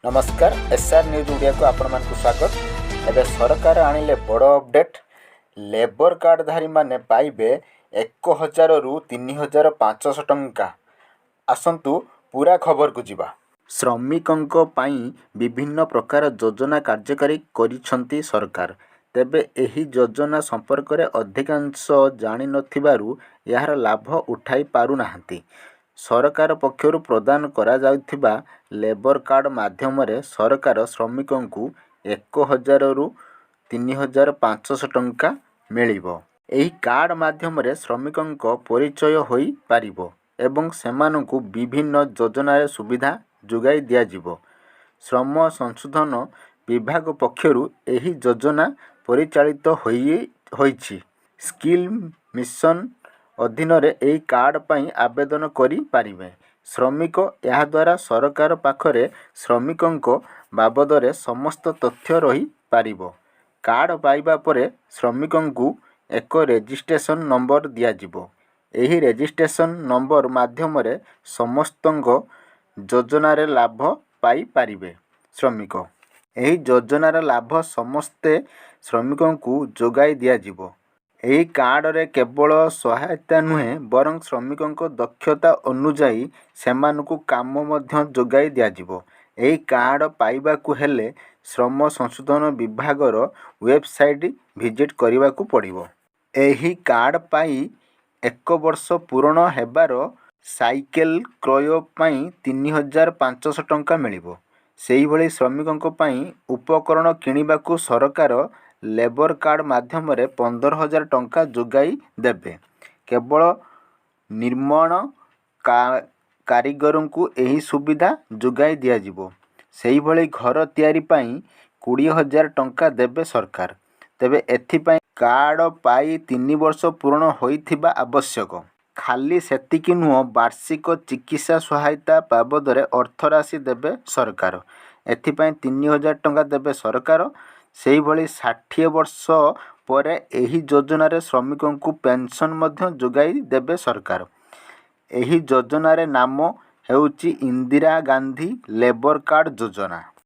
नमस्कार SR news Odia को आपण मानकु स्वागत। एबे सरकार आनिले बड़ अपडेट। लेबर कार्डधारी माने पाइबे 1000 रु 3500 टंका। आसंतु पूरा खबर को जिबा। श्रमिकंको पाई विभिन्न प्रकार योजना कार्यकारी करिसंती सरकार। तेबे एही योजना संपर्क रे अधिकांश जानि नथिबारु यार लाभ उठाई पारु नाहंती। सरकार पक्षरु प्रदान करा जाउथिबा लेबर कार्ड माध्यम रे सरकार श्रमिकंकु 1000 रु 3500 टंका मिलिबो। एही कार्ड माध्यम रे श्रमिकंको परिचय होई पारिबो एवं सेमानंकु विभिन्न योजना रे सुविधा जुगाई दिया जिवो। श्रम संशोधन विभाग पक्षरु एही योजना परिचालित होईछि। स्किल मिशन अधीन रे एही कार्ड पई आवेदन करि पारिबे। श्रमिक यह द्वारा सरकार पाखरे श्रमिकंको बाबदरे समस्त तथ्य रही पारिबो। कार्ड पाइबा परे श्रमिकंकु एक रजिस्ट्रेशन नंबर दिया जिवो। एही रजिस्ट्रेशन नंबर माध्यम रे समस्तंको योजना रे लाभ पाई पारिबे। श्रमिक एही योजना रे लाभ समस्ते श्रमिकंकु जोगाई दिया जिवो। एही कार्ड रे केवल सहायता नुहे बरं श्रमिकंको दक्षता अनुजाई सेमानकु काम मध्य जोगाई दिया जिवो। एही कार्ड पाइबाकु हेले श्रम संशोधन विभागर वेबसाइट विजिट करिबाकु पड़िबो। एही कार्ड पाई 1 वर्ष पूर्ण हेबार साइकेल क्रय पाई 3500 टंका मिलिबो। सेही भली श्रमिकंको पाई उपकरण किनिबाकु सरकार लेबर कार्ड माध्यम रे 15000 टंका जोगाई देबे। केवल निर्माण कारीगरंकु एही सुविधा जोगाई दिया जिवो। सेही भली घर तयारी पाई 20000 टंका देबे सरकार। तेबे एथि पाई कार्ड पाई 3 वर्ष पूर्ण होइथिबा आवश्यक। खाली सेतिकी नुह वार्षिक चिकित्सा सहायता बाबदरे अर्थ राशि देबे सरकार। एथि पाई 3000 टंका देबे सरकार। सेही भली 60 वर्ष परे एही योजना रे श्रमिकंकु पेंशन मध्य जोगाई देबे सरकार। एही योजना रे नाम हेउची इंदिरा गांधी लेबर कार्ड योजना।